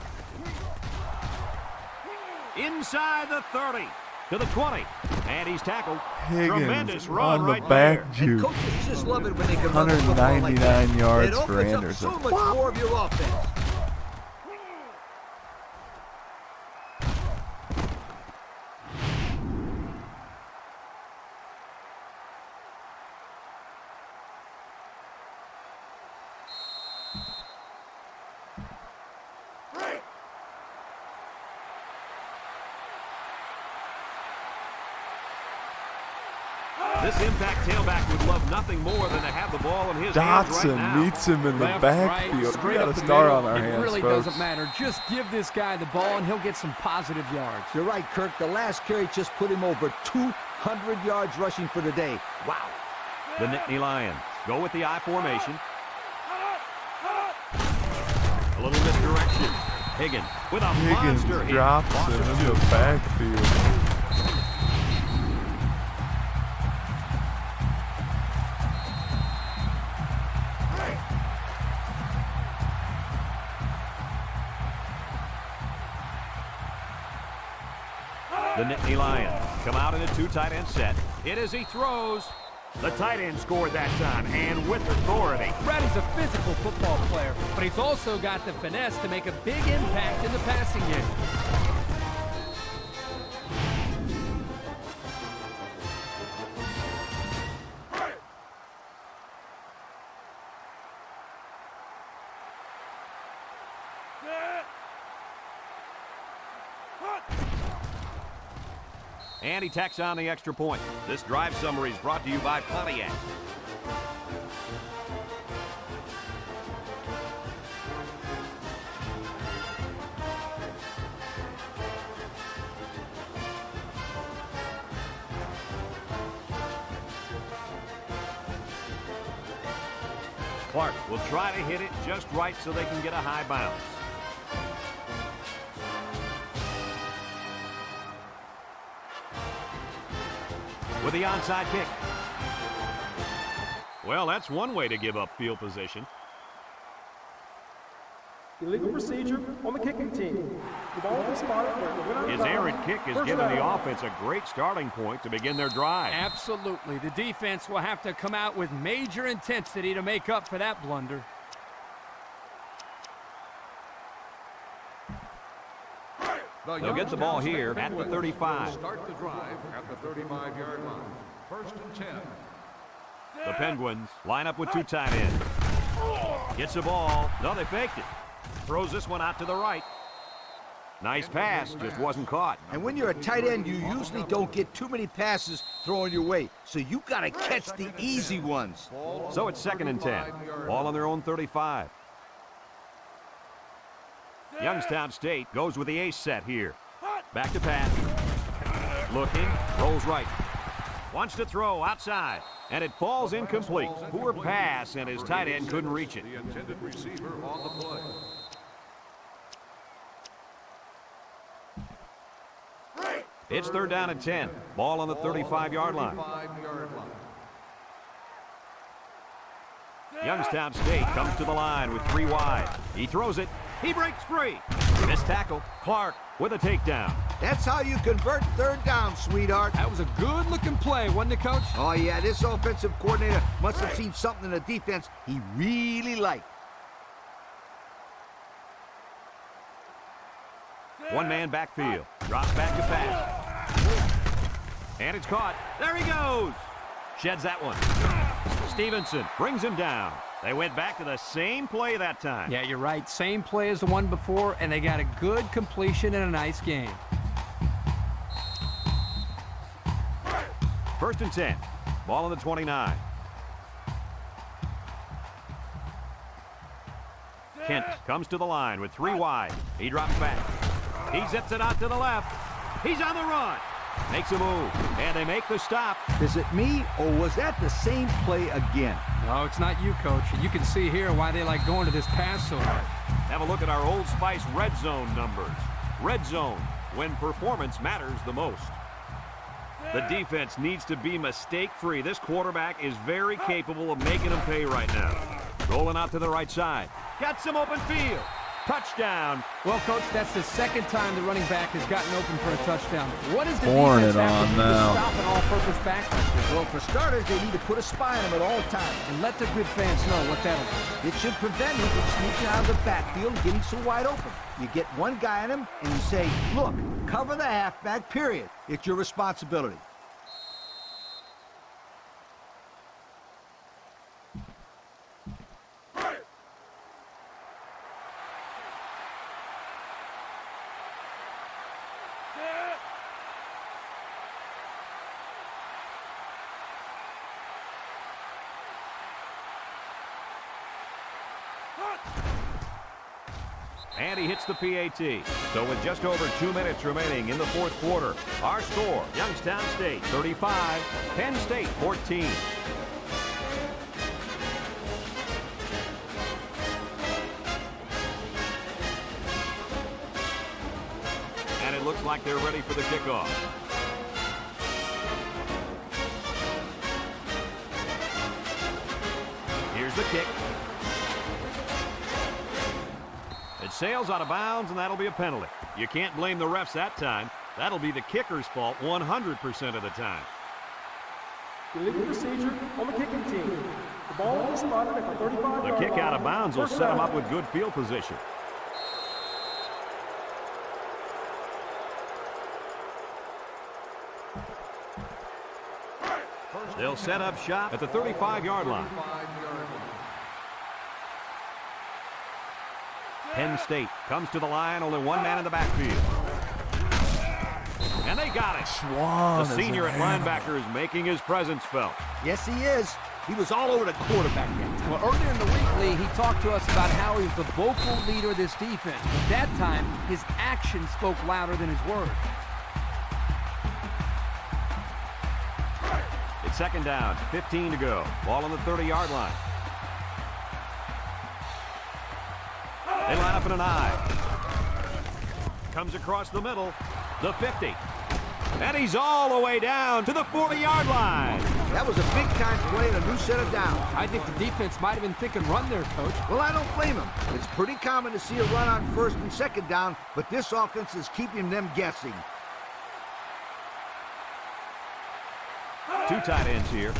Speaker 2: Inside the 30 to the 20. And he's tackled. Tremendous
Speaker 1: Higgins
Speaker 2: run
Speaker 1: on the
Speaker 2: right
Speaker 1: back
Speaker 2: there.
Speaker 1: juke.
Speaker 4: Coaches just love it when they can run the football like that.
Speaker 1: 199 yards
Speaker 4: It
Speaker 1: for
Speaker 4: opens up
Speaker 1: Anderson.
Speaker 4: so much more of your offense.
Speaker 2: This impact tailback would love nothing more than to have the ball in his hands right
Speaker 1: Dotson
Speaker 2: now.
Speaker 1: meets him in the
Speaker 3: Left, right,
Speaker 1: backfield. We
Speaker 3: straight
Speaker 1: got
Speaker 3: up
Speaker 1: a
Speaker 3: the
Speaker 1: star
Speaker 3: middle.
Speaker 1: on our hands,
Speaker 3: It really
Speaker 1: folks.
Speaker 3: doesn't matter. Just give this guy the ball, and he'll get some positive yards.
Speaker 4: You're right, Kirk. The last carry just put him over 200 yards rushing for the day. Wow.
Speaker 2: The Nittany Lions go with the I formation. A little misdirection. Higgins with a
Speaker 1: Higgins
Speaker 2: monster hit.
Speaker 1: drops
Speaker 2: Loss
Speaker 1: him
Speaker 2: of
Speaker 1: in the
Speaker 2: 2.
Speaker 1: backfield.
Speaker 2: The Nittany Lions come out in a two tight end set. Hit as he throws. The tight end scored that time, and with authority.
Speaker 3: Brady's a physical football player, but he's also got the finesse to make a big impact in the passing game.
Speaker 2: And he tacks on the extra point. This drive summary is brought to you by Pontiac. Clark will try to hit it just right so they can get a high bounce. With the onside kick. Well, that's one way to give up field position.
Speaker 6: Illegal procedure on the kicking team. The ball will be spotted.
Speaker 2: His errant kick has given the offense a great starting point to begin their drive.
Speaker 3: Absolutely. The defense will have to come out with major intensity to make up for that blunder.
Speaker 2: They'll get the ball here at the 35.
Speaker 5: Start the drive at the 35-yard line. First and 10.
Speaker 2: The Penguins line up with two tight ends. Gets the ball. No, they faked it. Throws this one out to the right. Nice pass, just wasn't caught.
Speaker 4: And when you're a tight end, you usually don't get too many passes thrown your way. So you got to catch the easy ones.
Speaker 2: So it's second and 10. Ball on their own 35. Youngstown State goes with the ace set here. Back to pass. Looking, rolls right. Wants to throw outside, and it falls incomplete. Poor pass, and his tight end couldn't reach it.
Speaker 5: The intended receiver on the play.
Speaker 2: It's third down and 10. Ball on the 35-yard line.
Speaker 5: 35-yard line.
Speaker 2: Youngstown State comes to the line with three wide. He throws it. He breaks free. Missed tackle. Clark with a takedown.
Speaker 4: That's how you convert third down, sweetheart.
Speaker 3: That was a good-looking play, wasn't it, Coach?
Speaker 4: Oh, yeah, this offensive coordinator must have seen something in the defense he really liked.
Speaker 2: One man backfield. Drops back to pass. And it's caught. There he goes. Sheds that one. Stevenson brings him down. They went back to the same play that time.
Speaker 3: Yeah, you're right. Same play as the one before, and they got a good completion and a nice game.
Speaker 2: First and 10. Ball on the 29. Kent comes to the line with three wide. He drops back. He zips it out to the left. He's on the run. Makes a move, and they make the stop.
Speaker 4: Is it me, or was that the same play again?
Speaker 3: No, it's not you, Coach. And you can see here why they like going to this pass so hard.
Speaker 2: Have a look at our Old Spice red zone numbers. Red zone, when performance matters the most. The defense needs to be mistake-free. This quarterback is very capable of making them pay right now. Rolling out to the right side. Got some open field. Touchdown.
Speaker 3: Well, Coach, that's the second time the running back has gotten open for a touchdown. What does the
Speaker 1: Pouring
Speaker 3: defense
Speaker 1: it
Speaker 3: have
Speaker 1: on
Speaker 3: to do to
Speaker 1: now.
Speaker 3: stop an all-purpose back?
Speaker 4: Well, for starters, they need to put a spy on him at all times.
Speaker 3: And let the good fans know what that'll do.
Speaker 4: It should prevent him from sneaking out of the backfield and getting so wide open. You get one guy on him, and you say, look, cover the halfback, period. It's your responsibility.
Speaker 2: And he hits the PAT. So with just over 2 minutes remaining in the fourth quarter, our score, Youngstown State 35, Penn State 14. And it looks like they're ready for the kickoff. Here's the kick. It sails out of bounds, and that'll be a penalty. You can't blame the refs that time. That'll be the kicker's fault 100% of the time.
Speaker 6: Illegal procedure on the kicking team. The ball will be spotted at the 35-yard line.
Speaker 2: The kick out of bounds will set him up with good field position. They'll set up shop at the 35-yard line. Penn State comes to the line, only one man in the backfield. And they got it.
Speaker 1: Schwan
Speaker 2: The senior at linebacker is making his presence felt.
Speaker 4: Yes, he is. He was all over the quarterback there.
Speaker 7: Well, earlier in the week, Lee, he talked to us about how he was the vocal leader of this defense. But that time, his actions spoke louder than his words.
Speaker 2: It's second down, 15 to go. Ball on the 30-yard line. They line up in an I. Comes across the middle, the 50. And he's all the way down to the 40-yard line.
Speaker 4: That was a big-time play and a new set of downs.
Speaker 7: I think the defense might have been thinking run there, Coach.
Speaker 4: Well, I don't blame him. It's pretty common to see a run on first and second down, but this offense is keeping them guessing.
Speaker 2: Two tight ends here.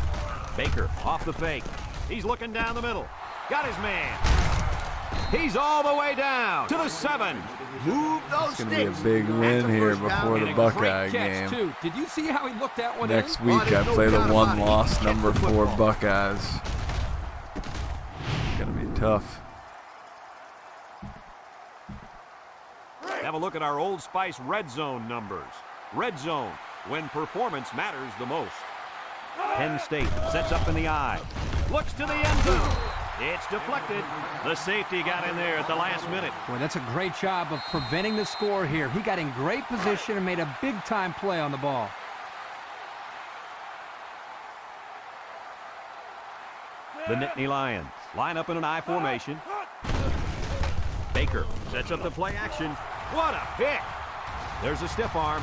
Speaker 2: Baker off the fake. He's looking down the middle. Got his man. He's all the way down to the 7.
Speaker 4: Move those
Speaker 1: It's going to be a
Speaker 4: sticks.
Speaker 1: big win here before the
Speaker 7: And a
Speaker 1: Buckeye
Speaker 7: great catch,
Speaker 1: game.
Speaker 7: too. Did you see how he looked that one
Speaker 1: Next
Speaker 7: in?
Speaker 1: week, I
Speaker 4: there's no
Speaker 1: play the
Speaker 4: doubt about it.
Speaker 1: one-loss
Speaker 4: He
Speaker 1: number
Speaker 4: kicked the
Speaker 1: 4
Speaker 4: football.
Speaker 1: Buckeyes. It's going to be tough.
Speaker 2: Have a look at our Old Spice red zone numbers. Red zone, when performance matters the most. Penn State sets up in the I. Looks to the end zone. It's deflected. The safety got in there at the last minute.
Speaker 7: Boy, that's a great job of preventing the score here. He got in great position and made a big-time play on the ball.
Speaker 2: The Nittany Lions line up in an I formation. Baker sets up the play action. What a pick! There's a stiff arm.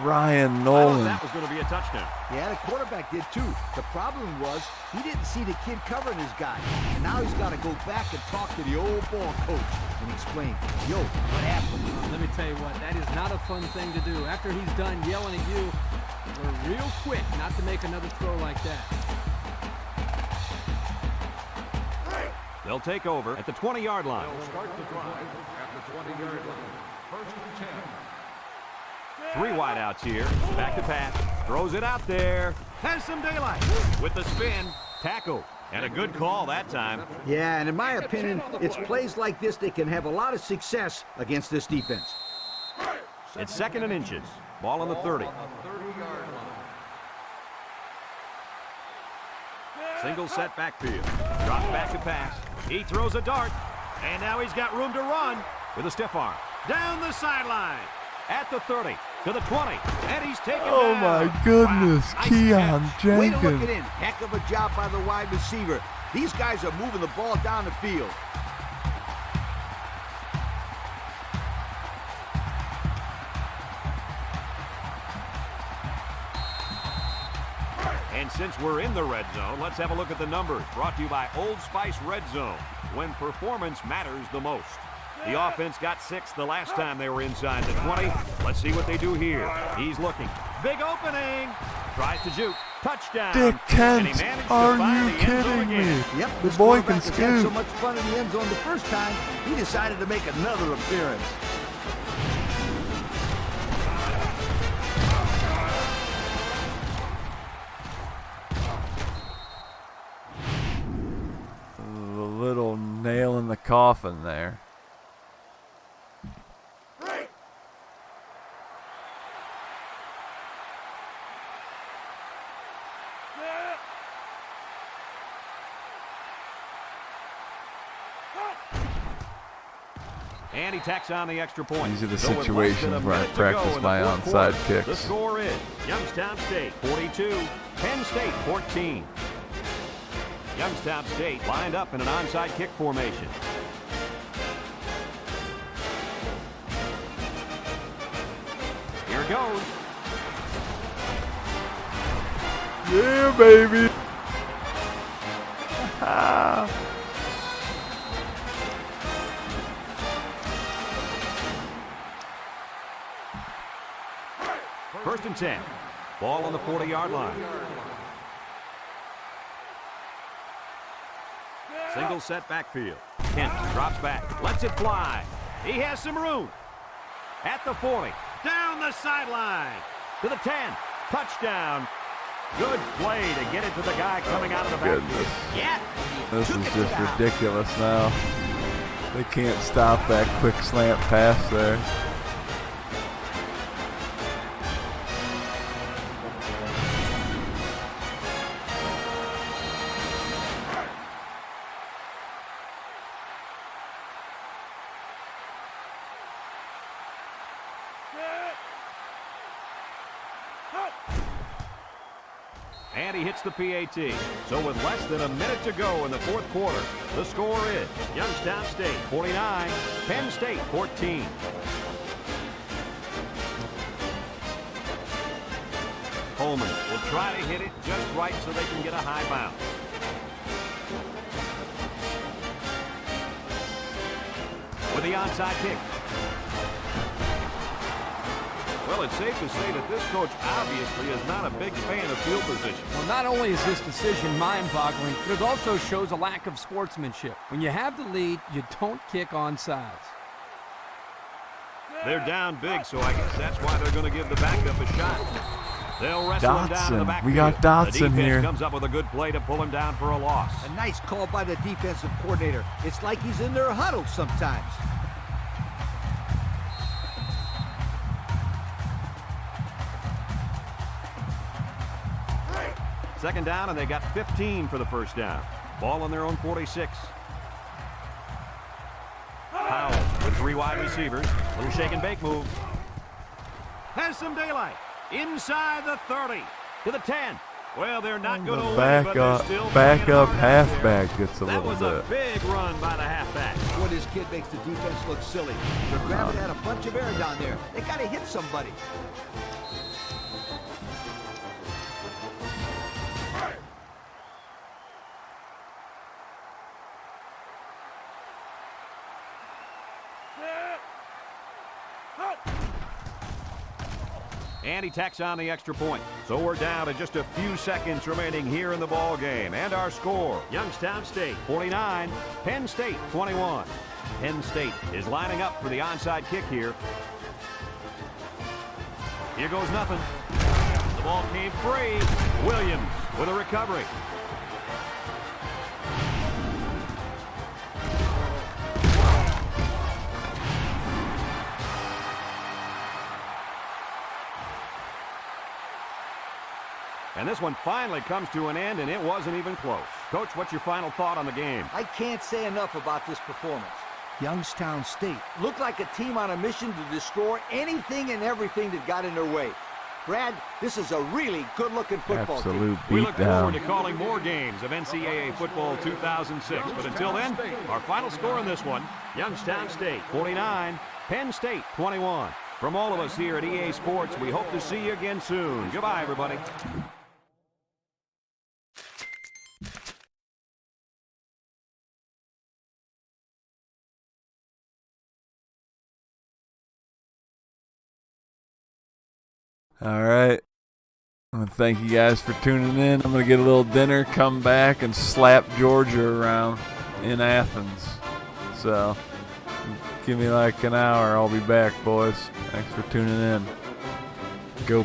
Speaker 1: Ryan
Speaker 2: I thought
Speaker 1: Nolan.
Speaker 2: that was going to be a touchdown.
Speaker 4: Yeah, the quarterback did too. The problem was he didn't see the kid covering his guy. And now he's got to go back and talk to the old ball coach and explain, yo, what happened?
Speaker 7: Let me tell you what, that is not a fun thing to do. After he's done yelling at you, we're real quick not to make another throw like that.
Speaker 2: They'll take over at the 20-yard line.
Speaker 5: They'll start the drive at the 20-yard line. First and 10.
Speaker 2: 3 wideouts here. Back to pass. Throws it out there. Has some daylight. With the spin. Tackle. And a good call that time.
Speaker 4: Yeah, and in my opinion, it's plays like this that can have a lot of success against this defense.
Speaker 2: It's second and inches. Ball on the 30. Single set backfield. Drops back to pass. He throws a dart. And now he's got room to run with a stiff arm. Down the sideline. At the 30. To the 20. And he's taken
Speaker 1: Oh
Speaker 2: down.
Speaker 1: my goodness,
Speaker 2: Wow, nice
Speaker 1: Keon
Speaker 2: catch.
Speaker 4: Way to look
Speaker 1: Jenkins.
Speaker 4: it in. Heck of a job by the wide receiver. These guys are moving the ball down the field.
Speaker 2: And since we're in the red zone, let's have a look at the numbers. Brought to you by Old Spice Red Zone, when performance matters the most. The offense got 6 the last time they were inside the 20. Let's see what they do here. He's looking. Big opening. Tries to shoot. Touchdown.
Speaker 1: Dick
Speaker 2: And he
Speaker 1: Kent,
Speaker 2: managed to
Speaker 1: are
Speaker 2: find
Speaker 1: you
Speaker 2: the end zone
Speaker 1: kidding me?
Speaker 2: again.
Speaker 4: Yep,
Speaker 1: The
Speaker 4: this
Speaker 1: boy
Speaker 4: quarterback
Speaker 1: can
Speaker 4: has had so
Speaker 1: scoop.
Speaker 4: much fun in the end zone the first time, he decided to make another appearance.
Speaker 1: The little nail in the coffin there.
Speaker 2: And he tacks on the extra point.
Speaker 1: These are the
Speaker 2: So with less than
Speaker 1: situations
Speaker 2: a
Speaker 1: where I
Speaker 2: minute to go
Speaker 1: practice
Speaker 2: in the
Speaker 1: my
Speaker 2: fourth
Speaker 1: onside
Speaker 2: quarter,
Speaker 1: kicks.
Speaker 2: The score is Youngstown State 42, Penn State 14. Youngstown State lined up in an onside kick formation. Here it goes.
Speaker 1: Yeah, baby.
Speaker 2: First and 10. Ball on the 40-yard line. Single set backfield. Kent drops back, lets it fly. He has some room. At the 40, down the sideline. To the 10, touchdown. Good play to get it to the guy coming out of the backfield.
Speaker 1: Goodness.
Speaker 2: Yeah.
Speaker 1: This is just ridiculous now. They can't stop that quick slant pass there.
Speaker 2: And he hits the PAT. So with less than a minute to go in the fourth quarter, the score is Youngstown State 49, Penn State 14. Holman will try to hit it just right so they can get a high bounce. With the onside kick. Well, it's safe to say that this coach obviously is not a big fan of field position.
Speaker 7: Well, not only is this decision mind-boggling, but it also shows a lack of sportsmanship. When you have the lead, you don't kick onside.
Speaker 2: They're down big, so I guess that's why they're going to give the backup a shot. They'll wrestle him down to the backfield.
Speaker 1: We got Dotson
Speaker 2: the defense
Speaker 1: here.
Speaker 2: Comes up with a good play to pull him down for a loss.
Speaker 4: A nice call by the defensive coordinator. It's like he's in their huddle sometimes.
Speaker 2: Second down, and they got 15 for the first down. Ball on their own 46. Powell with 3 wide receivers. Little shake and bake move. Has some daylight. Inside the 30. To the 10. Well, they're not going to win, but they're still
Speaker 1: backup halfback gets a little bit.
Speaker 2: That was a big run by the halfback.
Speaker 4: Boy, this kid makes the defense look silly. They're grabbing at a bunch of air down there. They got to hit somebody.
Speaker 2: And he tacks on the extra point. So we're down to just a few seconds remaining here in the ball game. And our score, Youngstown State 49, Penn State 21. Penn State is lining up for the onside kick here. Here goes nothing. The ball came free. Williams with a recovery. And this one finally comes to an end, and it wasn't even close. Coach, what's your final thought on the game?
Speaker 4: I can't say enough about this performance. Youngstown State looked like a team on a mission to destroy anything and everything that got in their way. Brad, this is a really good-looking football team.
Speaker 2: We look forward to calling more games of NCAA football 2006. But until then, our final score in this one, Youngstown State 49, Penn State 21. From all of us here at EA Sports, we hope to see you again soon. Goodbye, everybody.
Speaker 1: All right. I want to thank you guys for tuning in. I'm going to get a little dinner, come back, and slap Georgia around in Athens. So give me like an hour. I'll be back, boys. Thanks for tuning in. Go